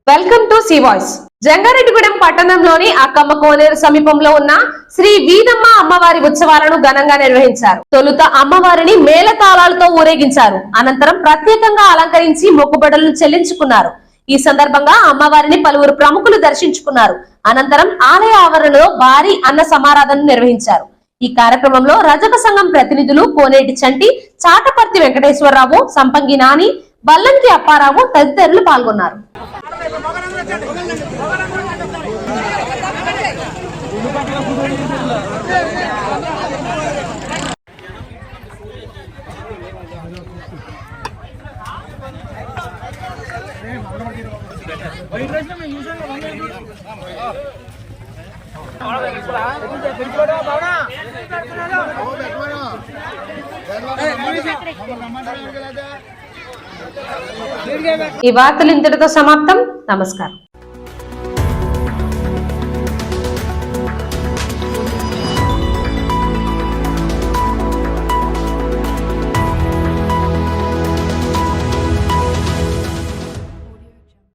Welcome to C voice. Jangareddygudem పట్టణంలోని అక్కమ్మ కోనేరు సమీపంలో ఉన్న శ్రీ వీరమ్మ అమ్మవారి ఉత్సవాలను ఘనంగా నిర్వహించారు. తొలుత అమ్మవారిని మేళతాళాలతో ఊరేగించారు. అనంతరం ప్రత్యేకంగా అలంకరించి మొక్కుబడులను చెల్లించుకున్నారు. ఈ సందర్భంగా అమ్మవారిని పలువురు ప్రముఖులు దర్శించుకున్నారు. అనంతరం ఆలయ ఆవరణలో భారీ అన్న సమారాధన నిర్వహించారు. ఈ కార్యక్రమంలో రజక సంఘం ప్రతినిధులు కోనేటి చంటి, చాటపర్తి వెంకటేశ్వరరావు, సంపంగి నాని, బల్లంకి అప్పారావు తదితరులు పాల్గొన్నారు. ఈ వార్తలు ఇంతటితో సమాప్తం. నమస్కారం.